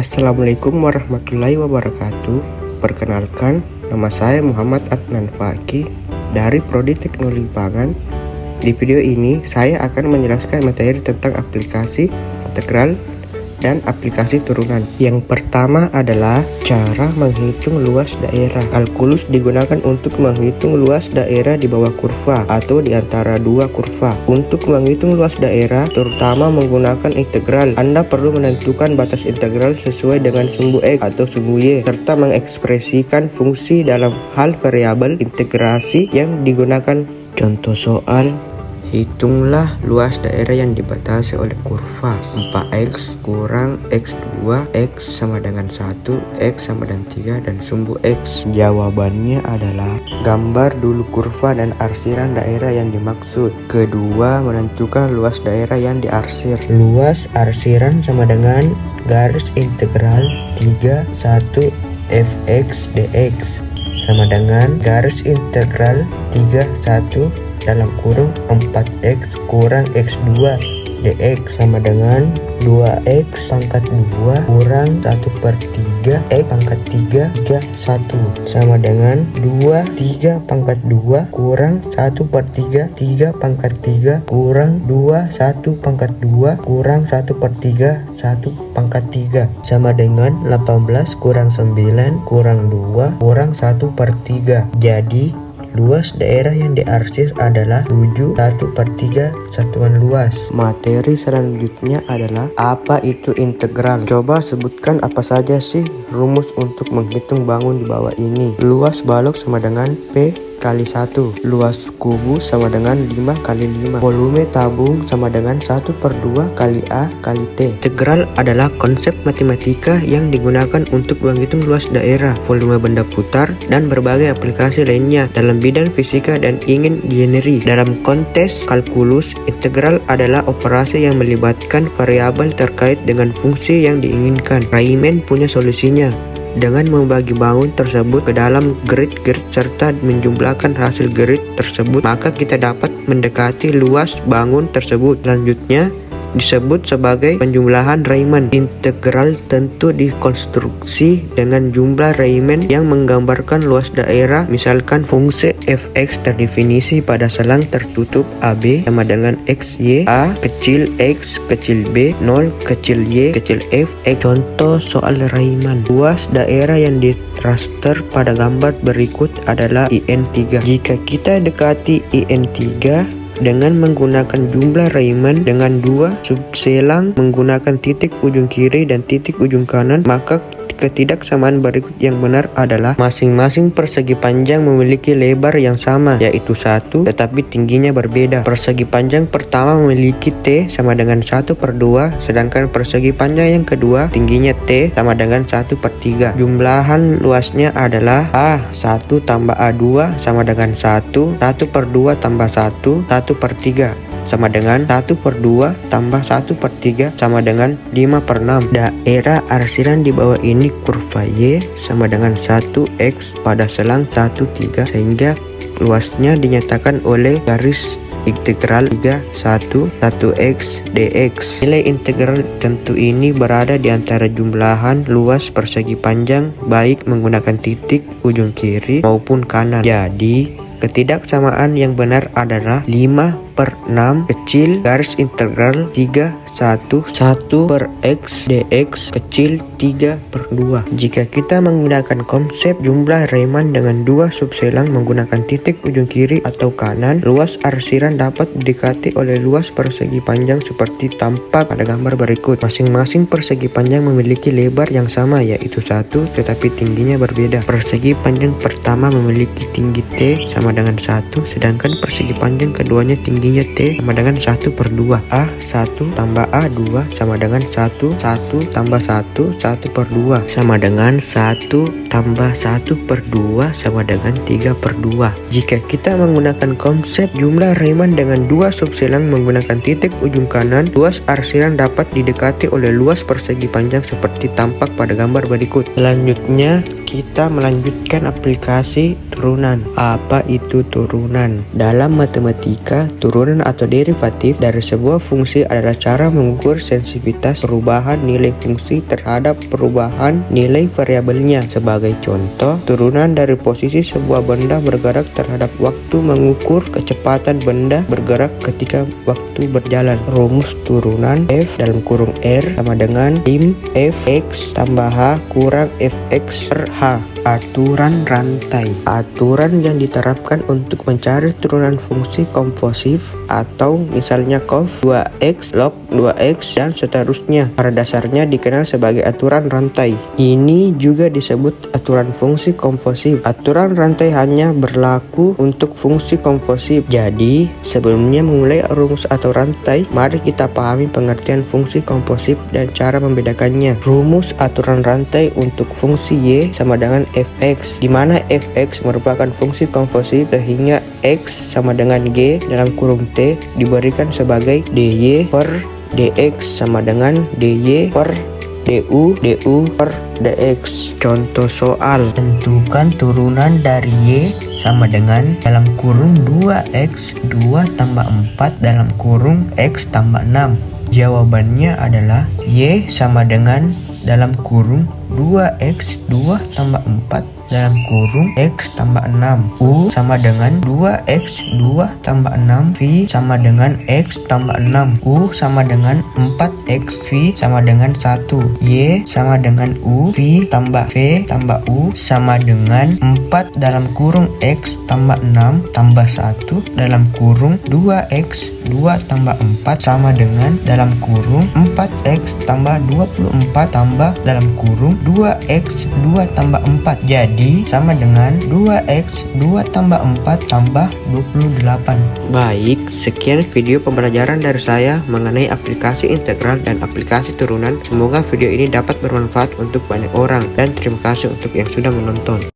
Assalamualaikum warahmatullahi wabarakatuh. Perkenalkan, nama saya Muhammad Adnan Fakih dari Prodi Teknologi Pangan. Di video ini saya akan menjelaskan materi tentang aplikasi integral dan aplikasi turunan. Yang pertama adalah cara menghitung luas daerah. Kalkulus digunakan untuk menghitung luas daerah di bawah kurva atau di antara dua kurva. Untuk menghitung luas daerah, terutama menggunakan integral, Anda perlu menentukan batas integral sesuai dengan sumbu X atau sumbu Y, serta mengekspresikan fungsi dalam hal variabel integrasi yang digunakan. Contoh soal: hitunglah luas daerah yang dibatasi oleh kurva 4x kurang x2, x sama dengan 1, x sama dengan 3, dan sumbu x. Jawabannya adalah gambar dulu kurva dan arsiran daerah yang dimaksud. Kedua, menentukan luas daerah yang diarsir. Luas arsiran sama dengan garis integral 31 fx dx sama dengan garis integral 31 dalam kurung 4x kurang x2 dx sama dengan 2x pangkat 2 kurang 1/3 x pangkat 3 1 sama dengan 2 3 pangkat 2 kurang 1/3 3 pangkat 3 kurang 2 1 pangkat 2 kurang 1/3 1 pangkat 3 sama dengan 18 kurang 9 kurang 2 kurang 1/3. Jadi luas daerah yang diarsir adalah 7 1/3 satuan luas. Materi selanjutnya adalah apa itu integral. Coba sebutkan apa saja sih rumus untuk menghitung bangun di bawah ini. Luas balok sama dengan P kali 1, luas kubus sama dengan 5 kali 5, volume tabung sama dengan 1/2 kali A kali T. Integral adalah konsep matematika yang digunakan untuk menghitung luas daerah, volume benda putar, dan berbagai aplikasi lainnya dalam bidang fisika dan engineering. Dalam konteks kalkulus, integral adalah operasi yang melibatkan variabel terkait dengan fungsi yang diinginkan. Riemann punya solusinya. Dengan membagi bangun tersebut ke dalam grid-grid serta menjumlahkan hasil grid tersebut, maka kita dapat mendekati luas bangun tersebut. Selanjutnya disebut sebagai penjumlahan Riemann. Integral tentu dikonstruksi dengan jumlah Riemann yang menggambarkan luas daerah. Misalkan fungsi fx terdefinisi pada selang tertutup AB sama dengan xy, a kecil x kecil b, 0 kecil y kecil f x. Contoh soal Riemann. Luas daerah yang di raster pada gambar berikut adalah IN3. Jika kita dekati IN3 dengan menggunakan jumlah Riemann dengan dua subselang menggunakan titik ujung kiri dan titik ujung kanan, maka ketidaksamaan berikut yang benar adalah masing-masing persegi panjang memiliki lebar yang sama, yaitu 1, tetapi tingginya berbeda. Persegi panjang pertama memiliki T sama dengan 1/2, sedangkan persegi panjang yang kedua tingginya T sama dengan 1/3. Jumlahan luasnya adalah A1 tambah A2 sama dengan 1, 1/2 tambah 1, 1/3 sama dengan 1/2 tambah 1/3 sama dengan 5/6. Daerah arsiran di bawah ini kurva Y sama dengan 1x pada selang 1, 3, sehingga luasnya dinyatakan oleh garis integral 1x dx. Nilai integral tentu ini berada di antara jumlahan luas persegi panjang baik menggunakan titik ujung kiri maupun kanan. Jadi ketidaksamaan yang benar adalah 5/6 kecil garis integral 1 dx kecil 3/2. Jika kita menggunakan konsep jumlah Riemann dengan dua subselang menggunakan titik ujung kiri atau kanan, luas arsiran dapat didekati oleh luas persegi panjang seperti tampak pada gambar berikut. Masing-masing persegi panjang memiliki lebar yang sama, yaitu 1, tetapi tingginya berbeda. Persegi panjang pertama memiliki tinggi T sama dengan 1, sedangkan persegi panjang keduanya tingginya T sama dengan 1/2. A1 tambah A2 sama dengan 1, 1 tambah 1, 1/2 sama dengan 1 tambah 1/2 sama dengan 3/2. Jika kita menggunakan konsep jumlah Riemann dengan dua subselang menggunakan titik ujung kanan, luas arsiran dapat didekati oleh luas persegi panjang seperti tampak pada gambar berikut. Selanjutnya kita melanjutkan aplikasi turunan. Apa itu turunan? Dalam matematika, turunan atau derivatif dari sebuah fungsi adalah cara cara mengukur sensitivitas perubahan nilai fungsi terhadap perubahan nilai variabelnya. Sebagai contoh, turunan dari posisi sebuah benda bergerak terhadap waktu mengukur kecepatan benda bergerak ketika waktu berjalan. Rumus turunan F dalam kurung R sama dengan lim Fx tambah H kurang Fx per H. Aturan rantai. Aturan yang diterapkan untuk mencari turunan fungsi komposif atau misalnya conv 2x log 2x dan seterusnya. Pada dasarnya dikenal sebagai aturan rantai. Ini juga disebut aturan fungsi komposif. Aturan rantai hanya berlaku untuk fungsi komposif. Jadi, sebelumnya memulai rumus atau rantai, mari kita pahami pengertian fungsi komposif dan cara membedakannya. Rumus aturan rantai untuk fungsi y sama dengan fx, di mana fx merupakan fungsi komposif sehingga x sama dengan g dalam kurung t diberikan sebagai dy per dx sama dengan dy per du per dx. Contoh soal, tentukan turunan dari y sama dengan dalam kurung 2x 2 tambah 4 dalam kurung x tambah 6. Jawabannya adalah y sama dengan dalam kurung 2x 2 tambah 4 dalam kurung x tambah 6. U sama dengan 2x 2 tambah 6. V sama dengan x tambah 6. U sama dengan 4x. V sama dengan 1. Y sama dengan U. V tambah V tambah U sama dengan 4 dalam kurung x tambah 6 tambah 1 dalam kurung 2x 2 tambah 4 sama dengan dalam kurung 4x tambah 24 tambah dalam kurung 2x 2 tambah 4. Jadi sama dengan 2x 2 tambah 4 tambah 28. Baik, sekian video pembelajaran dari saya mengenai aplikasi integral dan aplikasi turunan. Semoga video ini dapat bermanfaat untuk banyak orang dan terima kasih untuk yang sudah menonton.